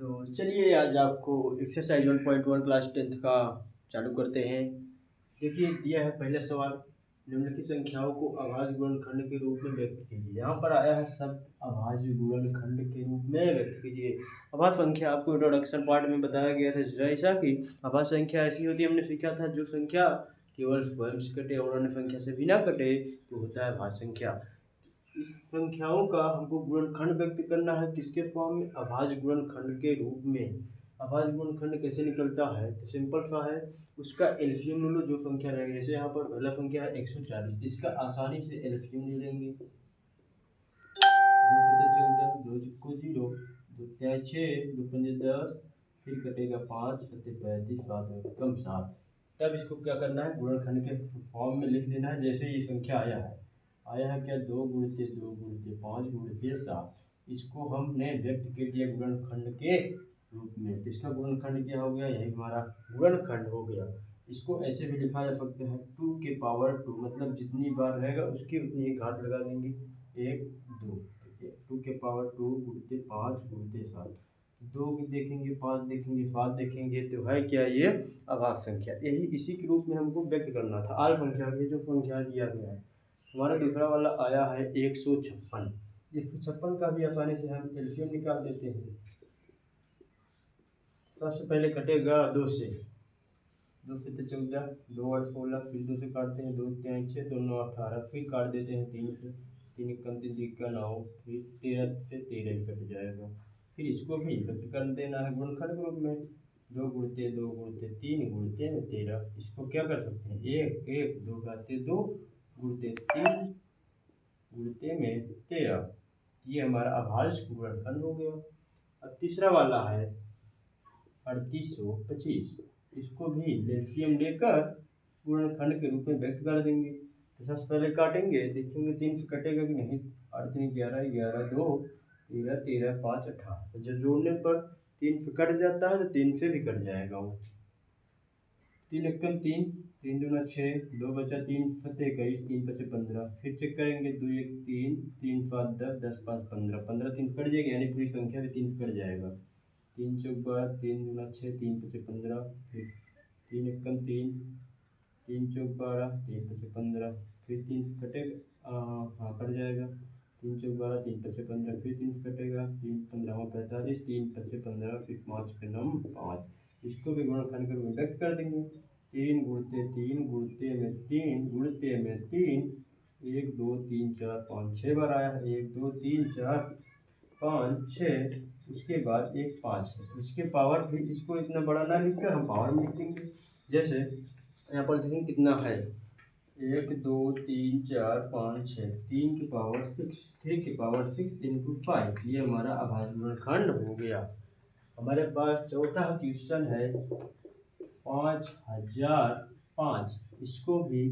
तो चलिए आज आपको एक्सरसाइज 1.1 क्लास 10th का चालू करते हैं। देखिए दिया है पहला सवाल, निम्नलिखित संख्याओं को अभाज्य गुणनखंड के रूप में व्यक्त कीजिए। यहाँ पर आया है शब्द अभाज्य गुणनखंड के रूप में व्यक्त कीजिए। अभाज्य संख्या आपको इंट्रोडक्शन पार्ट में बताया गया था जैसा कि अभाज्य संख्या ऐसी होती है, हमने सीखा था जो संख्या केवल स्वयं से कटे और अन्य संख्या से भी ना कटे तो होता है अभाज्य संख्या। इस संख्याओं का हमको गुणनखंड व्यक्त करना है किसके फॉर्म में? अभाज्य गुणनखंड के रूप में। अभाज्य गुणनखंड कैसे निकलता है? तो सिंपल सा है, उसका एलसीएम ले लो जो संख्या रहेगी। जैसे यहाँ पर पहला संख्या है 140, जिसका आसानी से एलसीएम ले लेंगे। 2 7 14, 2 चौको 0, 2 तिहाई 6, 2 पंजे 10, फिर कटेगा 5, 7 35, 7 कम 7। तब इसको क्या करना है? गुणनखंड के फॉर्म में लिख देना है। जैसे ये संख्या आया है क्या? 2 गुणित 2 गुणित 5 गुणित 7। इसको हमने व्यक्त कर दिया गुणनखंड के रूप में। तो इसका गुणनखंड क्या हो गया? यही हमारा गुणनखंड हो गया। इसको ऐसे भी लिखा जा सकता है 2 के पावर 2, मतलब जितनी बार रहेगा उसकी उतनी ही घात लगा देंगे। 1 2 2 के पावर 2 गुणित 5 गुणित 7। 2 देखेंगे, 5 देखेंगे, 7 देखेंगे, तो है क्या? ये अभाज्य संख्या। यही इसी के रूप में हमको व्यक्त करना था। आल संख्या की जो संख्या दिया गया है। हमारा दूसरा वाला आया है 156। 156 का भी आसानी से हम एलसीएम निकाल देते हैं। सबसे पहले कटेगा 2 से, 2 से 14, 2 8 16, फिर 2 से काटते हैं, 2 3 6, 2 9 18, फिर काट देते हैं 3 से, 3 1 3 का 9, फिर 13 से 13 ही कट जाएगा। फिर इसको भी व्यक्त कर देना है गुणनखंड के रूप में। 2 गुणित 2 गुणित 3 गुणित 13। इसको क्या कर सकते हैं? 1 1 2 घाते 2 गुणित 3 गुणित में 13। ये हमारा अभाज्य गुणनखंड हो गया। अब तीसरा वाला है 3825। इसको भी एलसीएम लेकर गुणनखंड के रूप में व्यक्त कर देंगे। तो सबसे पहले काटेंगे, देखेंगे 3 से कटेगा कि नहीं। 8 3 11, 11 2 13, 13 5 18। तो जब जोड़ने पर 3 से कट जाता है तो 3 से भी कट जाएगा वो। 3 1 3, 3 दूना 6, 2 बचा 3 7 21, 3 5 15। फिर चेक करेंगे 2 1 3, 3 7 10, 10 5 15, 15 3 कट जाएगा, यानी पूरी संख्या भी 3 से कट जाएगा। 3 चौक 12, 3 दूना 6, 3 5 15, फिर 3 1 3, 3 चौक 12, 3 5 15, फिर 3 से कटेगा, हाँ कट जाएगा। 3 चौक 12, 3 5 15, फिर 3 से कटेगा, 3 15 45, 3 5 15, फिर 5 के 9 5। इसको भी गुणनखंड के रूप में व्यक्त कर देंगे। 3 गुणित 3 गुणित में 3 गुणित में 3, 1 2 3 4 5 6 बार आया है। 1 2 3 4 5 6, उसके बाद 1 5 है। इसके पावर भी इसको इतना बड़ा ना लिखकर हम पावर में लिख देंगे। जैसे यहाँ पर देखें कितना है, 1 2 3 4 5 6, 3 की पावर 6, 3 की पावर 6 इंटू 5। ये हमारा अभाज्य गुणनखंड हो गया। हमारे पास चौथा क्वेश्चन है 5005। इसको भी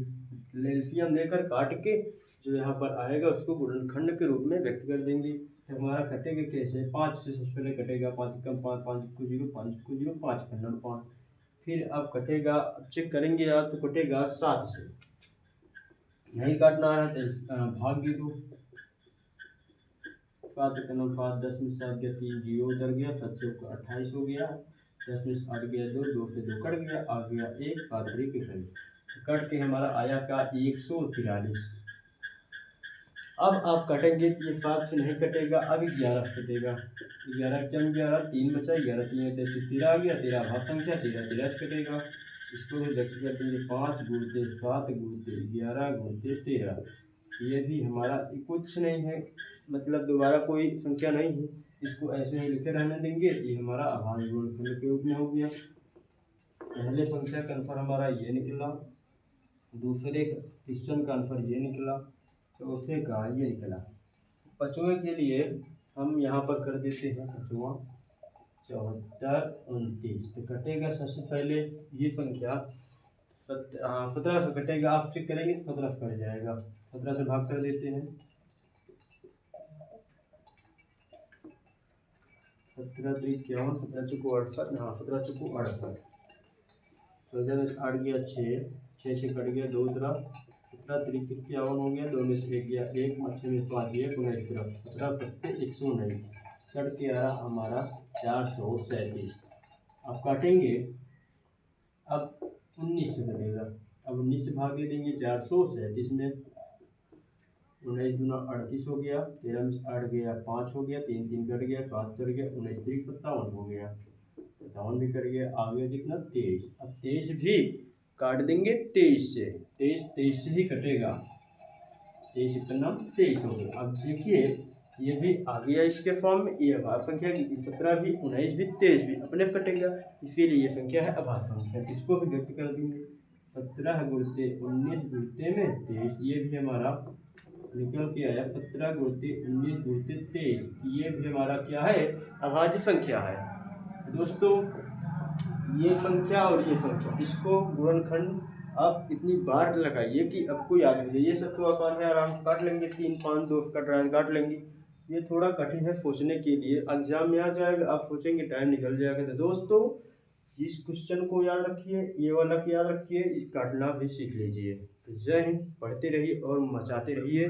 एलसीएम लेकर काट के जो यहाँ पर आएगा उसको गुणनखंड के रूप में व्यक्त कर देंगे। तो हमारा कटेगा कैसे? 5 से सबसे पहले कटेगा, 5 कम 5, 5 को 0, 5 को 0, 5 का 5। फिर अब कटेगा, अब चेक करेंगे आप तो कटेगा 7 से। नहीं काटना है तो भाग दे दो। 7 का 5, 10 में 7 गया, 3 0 उधर गया, 7 चौक 28 हो गया, 10 में 8 गया 2, 2 से 2 कट गया, आ गया 1, 7 3 कट के हमारा आया का 143। अब आप कटेंगे तो ये 7 से नहीं कटेगा, अब 11 से कटेगा। 11 कम 11, 3 बचा, 11 3 13 आ गया, 13 अभाज्य संख्या, 13 13 से कटेगा। इसको भी व्यक्त कर देंगे 5 गुणित 7 गुणित 11 गुणित 13। ये भी हमारा कुछ नहीं है, मतलब दोबारा कोई संख्या नहीं है, इसको ऐसे ही लिखे रहने देंगे। ये हमारा अभाज्य गुणनखंड के रूप में हो गया। पहले संख्या का आंसर हमारा ये निकला, दूसरे क्वेश्चन का आंसर ये निकला, चौथे का ये निकला। पाँचवें के लिए हम यहाँ पर कर देते हैं पाँचवां 74 29। तो कटेगा सबसे पहले ये संख्या 17 से कटेगा। आप चेक करेंगे 17 से कट जाएगा, 17 से भाग कर देते हैं। 17 3 51, 17 चौको 68, हाँ 17 चौको 68। 14 में 8 गया 6, 6 से कट गया 2 तरह, 17 3 51 हो गया, 2 में से 1 गया 1, 6 में 5 गया 19 तरफ, 17 7 119। कट के आ रहा हमारा 437। अब काटेंगे, अब 19 से कटेगा। अब 19 से भाग दे देंगे 437 में, 19 दूना 38 हो गया, 13 में 8 गया 5 हो गया, 3 3 कट गया, 7 कट गया, 19 3 57 हो गया, 57 भी कट गया, आ गया कितना 23। अब 23 भी काट देंगे 23 से, 23 से ही कटेगा, 23 कितना 23 हो गया। अब देखिए ये भी आ गया इसके फॉर्म में, ये अभाज्य संख्या की 17 भी 19 भी 23 भी अपने कटेगा, इसीलिए ये संख्या है अभाज्य संख्या। इसको भी व्यक्त कर देंगे, 17 गुणते 19 गुणते में 23, ये भी हमारा निकल के आया 17 गुणते 19 गुणते 23, ये भी हमारा क्या है अभाज्य संख्या है। दोस्तों ये संख्या और ये संख्या, इसको गुणनखंड आप इतनी बार लगाइए कि आपको याद हो जाए। ये सब तो आसान है, आराम से काट लेंगे, 3 5 2 कट रहा है काट लेंगे। ये थोड़ा कठिन है सोचने के लिए, एग्जाम में आ जाएगा, आप सोचेंगे टाइम निकल जाएगा। तो दोस्तों इस क्वेश्चन को याद रखिए, ये वाला को याद रखिए, काटना भी सीख लीजिए। तो जय हिंद, पढ़ते रहिए और मचाते रहिए।